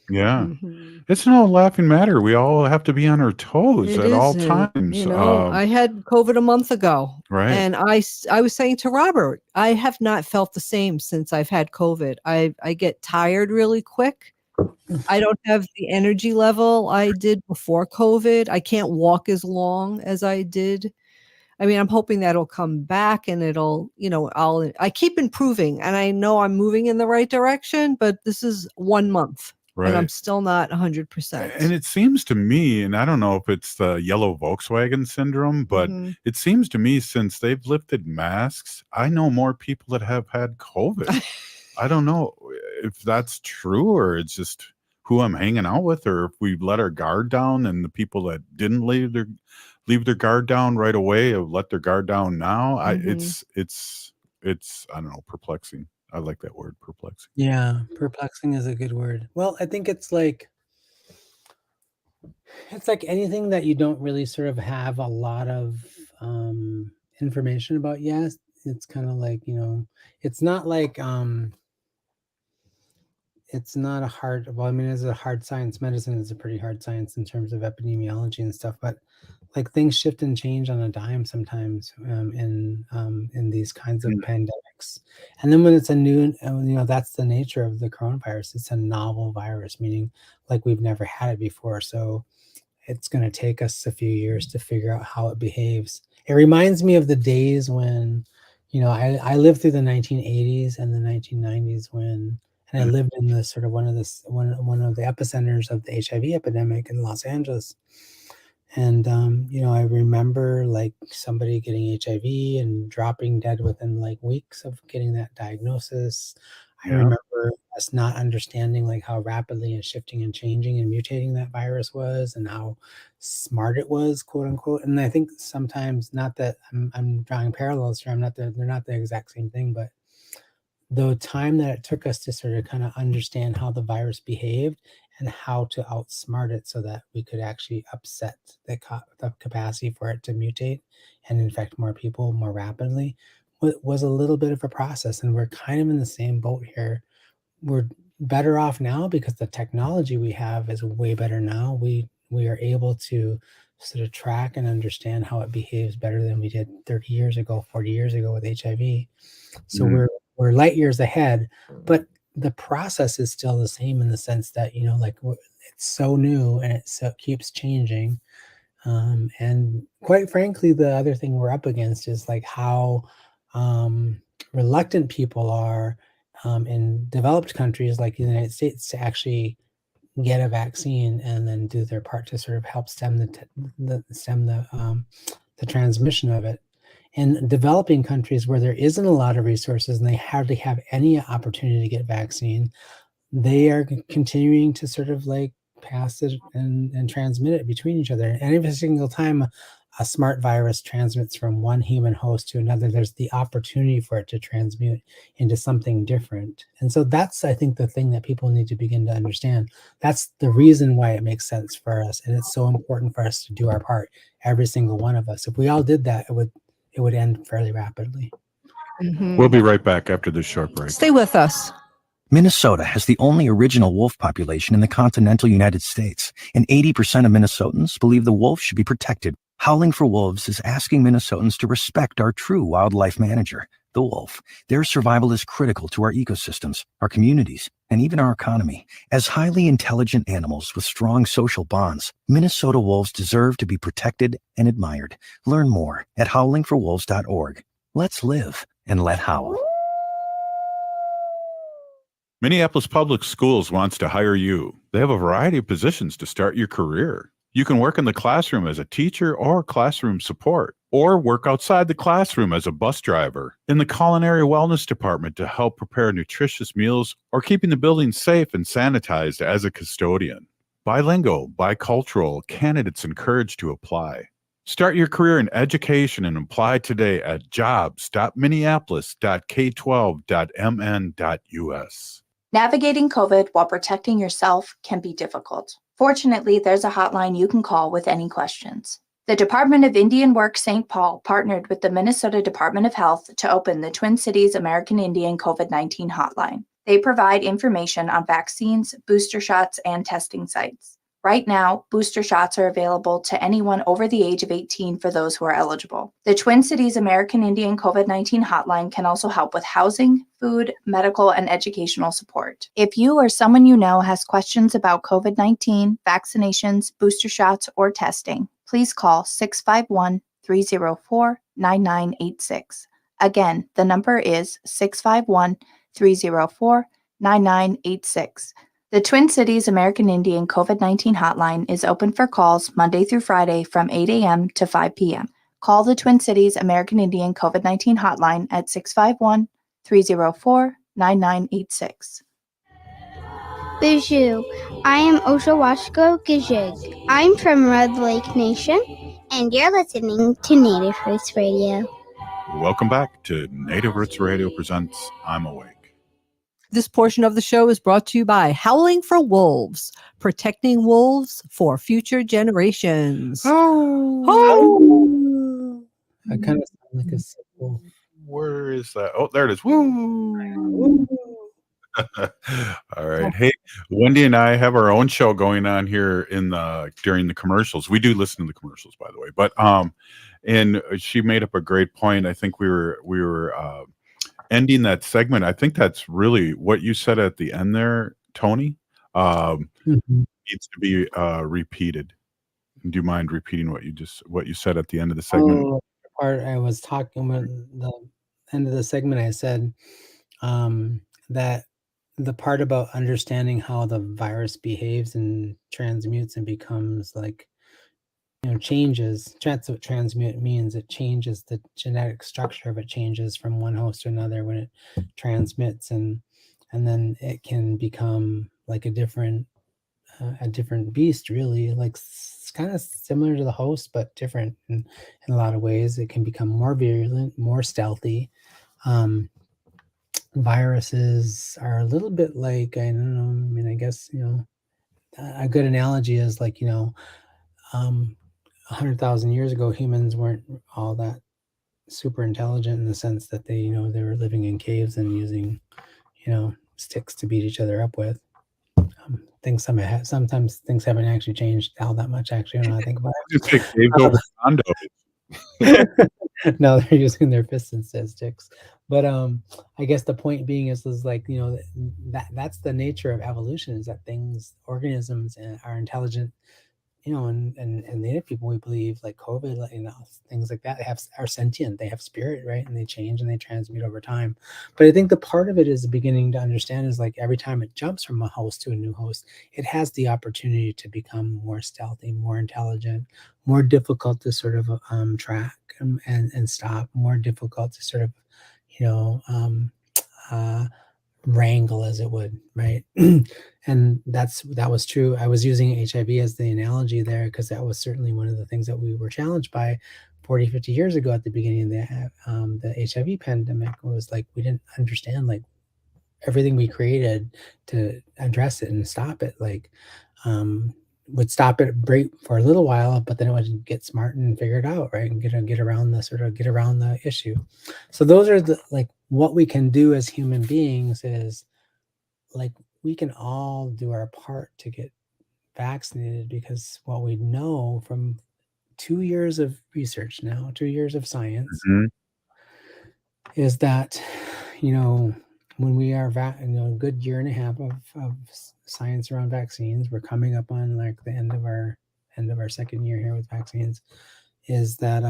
Yeah. It's no laughing matter. We all have to be on our toes It at all isn't. times. You know, I had COVID a month ago. Right. And I was saying to Robert, I have not felt the same since I've had COVID. I get tired really quick. I don't have the energy level I did before COVID. I can't walk as long as I did. I mean, I'm hoping that'll come back and it'll, I keep improving and I know I'm moving in the right direction, but this is 1 month. And I'm Right. still not 100%. And it seems to me, and I don't know if it's the yellow Volkswagen syndrome, but it seems to me since they've lifted masks, I know more people that have had COVID. I don't know if that's true or it's just who I'm hanging out with, or if we let our guard down and the people that didn't leave their guard down right away have let their guard down now. It's I don't know, perplexing. I like that word, perplexing. yeah, perplexing is a good word. Well, I think it's like anything that you don't really sort of have a lot of information about yet. It's kind of like, it's not like it's not a hard, well, I mean, it's a hard science. Medicine is a pretty hard science in terms of epidemiology and stuff, but like things shift and change on a dime sometimes in these kinds of pandemics. And then when it's a new, that's the nature of the coronavirus. It's a novel virus, meaning like we've never had it before. So it's going to take us a few years to figure out how it behaves. It reminds me of the days when, I lived through the 1980s and the 1990s when, and I lived in the sort of one of the epicenters of the HIV epidemic in Los Angeles. And, I remember like somebody getting HIV and dropping dead within like weeks of getting that diagnosis. I remember us not understanding like how rapidly and shifting and changing and mutating that virus was and how smart it was, quote unquote. And I think sometimes, not that I'm drawing parallels here, they're not the exact same thing, but the time that it took us to sort of kind of understand how the virus behaved and how to outsmart it so that we could actually upset the capacity for it to mutate and infect more people more rapidly was a little bit of a process. And we're kind of in the same boat here. We're better off now because the technology we have is way better now. We are able to sort of track and understand how it behaves better than we did 30 years ago, 40 years ago with HIV. So we're light years ahead, but the process is still the same in the sense that, it's so new and it keeps changing. And quite frankly, the other thing we're up against is like how reluctant people are in developed countries like the United States to actually get a vaccine and then do their part to sort of help stem the transmission of it. In developing countries where there isn't a lot of resources and they hardly have any opportunity to get vaccine, they are continuing to sort of like pass it and transmit it between each other. And every single time a smart virus transmits from one human host to another, there's the opportunity for it to transmute into something different. And so that's, I think, the thing that people need to begin to understand. That's the reason why it makes sense for us. And it's so important for us to do our part, every single one of us. If we all did that, it would end fairly rapidly. We'll be right back after this short break. Stay with us. Minnesota has the only original wolf population in the continental United States, and 80% of Minnesotans believe the wolf should be protected. Howling for Wolves is asking Minnesotans to respect our true wildlife manager. the wolf. Their survival is critical to our ecosystems, our communities, and even our economy. As highly intelligent animals with strong social bonds, Minnesota wolves deserve to be protected and admired. Learn more at howlingforwolves.org. Let's live and let howl. Minneapolis Public Schools wants to hire you. They have a variety of positions to start your career. You can work in the classroom as a teacher or classroom support, or work outside the classroom as a bus driver, in the culinary wellness department to help prepare nutritious meals, or keeping the building safe and sanitized as a custodian. Bilingual, bicultural candidates encouraged to apply. Start your career in education and apply today at jobs.minneapolis.k12.mn.us. Navigating COVID while protecting yourself can be difficult. Fortunately, there's a hotline you can call with any questions. The Department of Indian Work St. Paul partnered with the Minnesota Department of Health to open the Twin Cities American Indian COVID-19 hotline. They provide information on vaccines, booster shots, and testing sites. Right now, booster shots are available to anyone over the age of 18 for those who are eligible. The Twin Cities American Indian COVID-19 hotline can also help with housing, food, medical, and educational support. If you or someone you know has questions about COVID-19, vaccinations, booster shots, or testing, please call 651-304-9986. Again, the number is 651-304-9986. The Twin Cities American Indian COVID-19 hotline is open for calls Monday through Friday from 8 a.m. to 5 p.m. Call the Twin Cities American Indian COVID-19 hotline at 651-304-9986. Bonjour, I am Oshawashko Gijig. I'm from Red Lake Nation, and you're listening to Native Roots Radio. Welcome back to Native Roots Radio Presents I'm Awake. This portion of the show is brought to you by Howling for Wolves, protecting wolves for future generations. Oh. I kind of sound like a sick wolf. Where is that? Oh, there it is. Woo! All right. Hey, Wendy and I have our own show going on here in the during the commercials. We do listen to the commercials, by the way. But and she made up a great point. I think we were ending that segment. I think that's really what you said at the end there, Tony. Needs to be repeated. Do you mind repeating what you said at the end of the segment? Oh, the part I was talking about the end of the segment, I said that the part about understanding how the virus behaves and transmutes and becomes like, changes. That's what transmute means. It changes the genetic structure of it, changes from one host to another when it transmits, and then it can become like a different beast, really. Like it's kind of similar to the host, but different in a lot of ways. It can become more virulent, more stealthy. Viruses are a little bit like, I don't know, I mean, I guess, a good analogy is like, 100,000 years ago, humans weren't all that super intelligent in the sense that they were living in caves and using, sticks to beat each other up with. Sometimes things haven't actually changed all that much, actually, when I think about it. Caves over condos. No, they're using their fists instead of sticks. But I guess the point being is like, that's the nature of evolution, is that organisms are intelligent, and Native people, we believe, like COVID, things like that, are sentient, they have spirit, right? And they change and they transmute over time. But I think the part of it is beginning to understand is like every time it jumps from a host to a new host, it has the opportunity to become more stealthy, more intelligent, more difficult to sort of track and stop, more difficult to sort of, wrangle, as it would, right? And that was true. I was using HIV as the analogy there because that was certainly one of the things that we were challenged by 40, 50 years ago at the beginning of the HIV pandemic. Was like we didn't understand like everything we created to address it and stop it, like would stop it break for a little while, but then it would get smart and figure it out, right? And get around the issue. So those are the like what we can do as human beings is like we can all do our part to get vaccinated, because what we know from 2 years of research now, 2 years of science, is that, when we are a good year and a half of science around vaccines, we're coming up on like the end of our second year here with vaccines, is that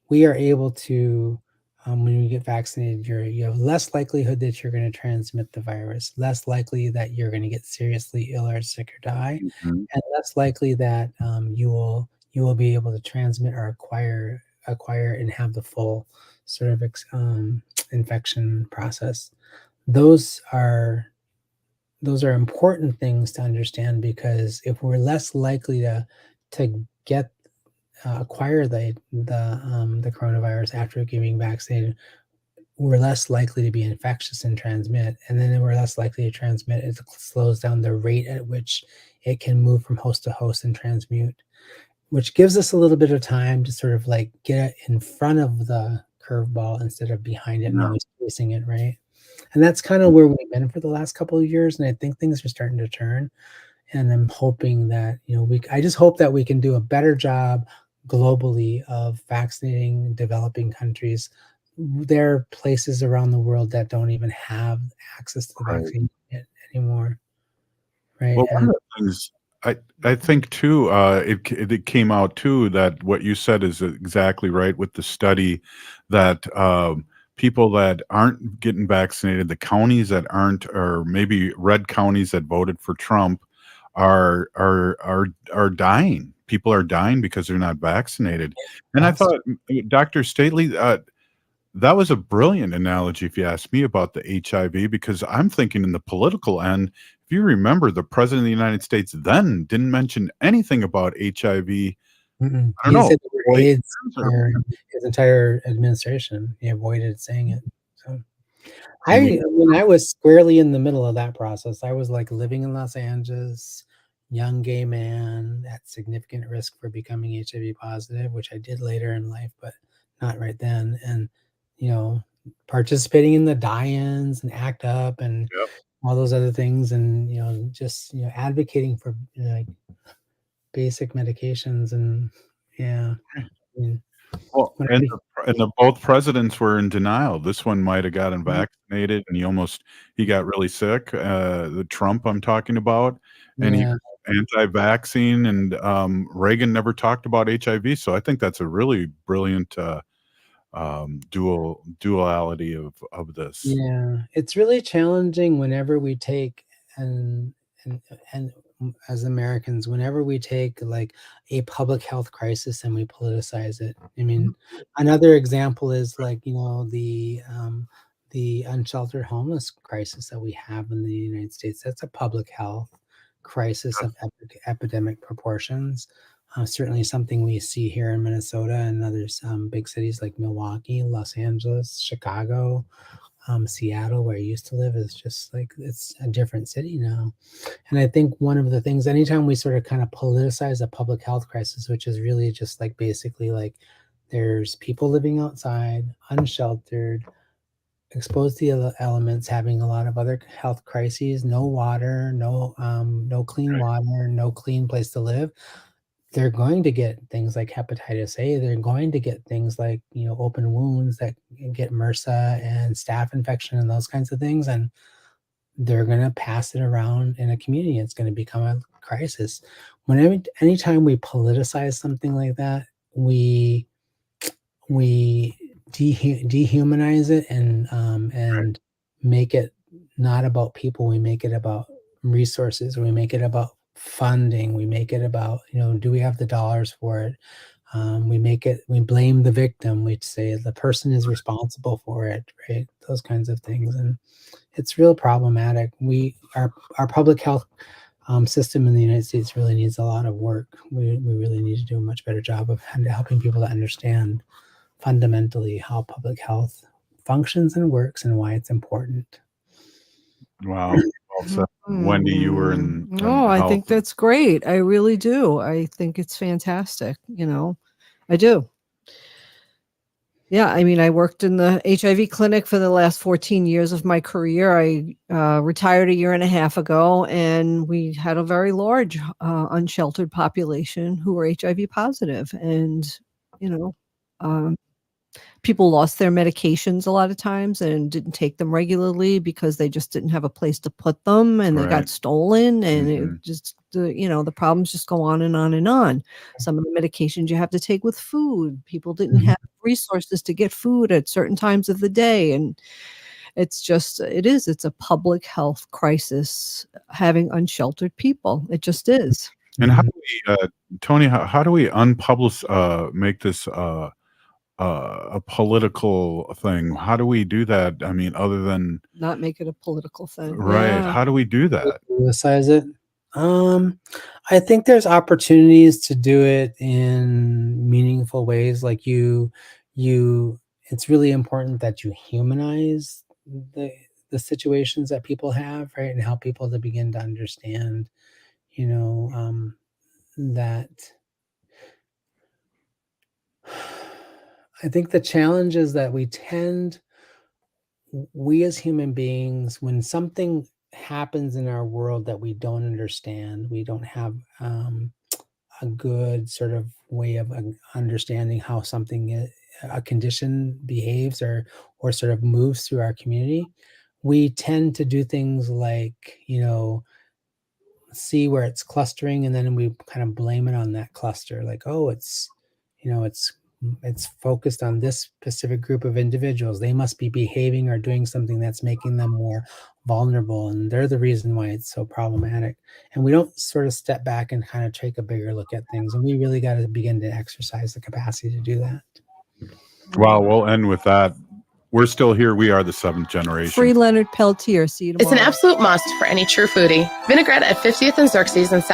we are able to, when you get vaccinated, you have less likelihood that you're going to transmit the virus, less likely that you're going to get seriously ill or sick or die, Mhm. and less likely that you will be able to transmit or acquire and have the full sort of infection process. Those are important things to understand, because if we're less likely to get acquire the coronavirus after getting vaccinated, we're less likely to be infectious and transmit, and then we're less likely to transmit. It slows down the rate at which it can move from host to host and transmute, which gives us a little bit of time to sort of like get in front of the curveball instead of behind it and Yeah. always chasing it, right? And that's kind of where we've been for the last couple of years, and I think things are starting to turn. And I'm hoping that I just hope that we can do a better job globally of vaccinating developing countries. There are places around the world that don't even have access to the Right. vaccine anymore, right? Well, one And of the things I think too, it came out too that what you said is exactly right with the study that people that aren't getting vaccinated, the counties that aren't, or maybe red counties that voted for Trump, are dying. People are dying because they're not vaccinated. And I That's thought, Dr. Stately, that was a brilliant analogy, if you ask me, about the HIV, because I'm thinking in the political end. If you remember, the president of the United States then didn't mention anything about HIV. mm-mm. I don't He know, said the word 4 AIDS years or for his entire administration. He avoided saying it. So I mean, when I was squarely in the middle of that process, I was like living in Los Angeles, young gay man at significant risk for becoming HIV positive, which I did later in life, but not right then. And, participating in the die-ins and ACT UP and yep. all those other things, and, just, advocating for like basic medications. And yeah, I mean, Well, when and I, both presidents were in denial. This one might have gotten Mhm. vaccinated, and he got really sick. The Trump I'm talking about, and he yeah. was anti-vaccine, and Reagan never talked about HIV. So I think that's a really brilliant duality of this. Yeah, it's really challenging whenever we take and and as Americans, whenever we take like a public health crisis and we politicize it. I mean, another example is like, the unsheltered homeless crisis that we have in the United States. That's a public health crisis of epidemic proportions. Certainly something we see here in Minnesota and other big cities like Milwaukee, Los Angeles, Chicago, Seattle, where I used to live, is just like it's a different city now. And I think one of the things, anytime we sort of kind of politicize a public health crisis, which is really just like basically like there's people living outside, unsheltered, exposed to the elements, having a lot of other health crises, no water, no clean water, no clean place to live. They're going to get things like hepatitis A. They're going to get things like, open wounds that get MRSA and staph infection and those kinds of things. And they're going to pass it around in a community. It's going to become a crisis. Anytime we politicize something like that, we dehumanize it and make it not about people. We make it about resources. We make it about funding. We make it about, do we have the dollars for it? We blame the victim. We say the person is responsible for it, right? Those kinds of things. And it's real problematic. Our public health system in the United States really needs a lot of work. We really need to do a much better job of helping people to understand fundamentally how public health functions and works and why it's important. Wow. Well said. Wendy, you were in Oh, I health. think that's great. I really do. I think it's fantastic. I do. Yeah, I mean, I worked in the HIV clinic for the last 14 years of my career. I retired a year and a half ago, and we had a very large unsheltered population who were HIV positive. And, you know, um, People lost their medications a lot of times and didn't take them regularly because they just didn't have a place to put them, and they got Right. stolen, and Mhm. it just the problems just go on and on and on. Some of the medications you have to take with food, people didn't have resources to get food at certain times of the day, and it's a public health crisis having unsheltered people. It just is. And how do we, Tony, how do we make this a political thing? How do we do that? I mean, other than Not make it a political thing. right? Yeah. How do we do that? Politicize it. I think there's opportunities to do it in meaningful ways. Like it's really important that you humanize the situations that people have, right, and help people to begin to understand, that. I think the challenge is that we as human beings, when something happens in our world that we don't understand, we don't have a good sort of way of understanding how a condition behaves or sort of moves through our community. We tend to do things like, see where it's clustering, and then we kind of blame it on that cluster, like, oh, it's focused on this specific group of individuals. They must be behaving or doing something that's making them more vulnerable, and they're the reason why it's so problematic. And we don't sort of step back and kind of take a bigger look at things, and we really got to begin to exercise the capacity to do that. Well, we'll end with that. We're still here. We are the seventh generation. Free Leonard Peltier. See you tomorrow. It's an absolute must for any true foodie. Vinaigrette at 50th and Xerxes in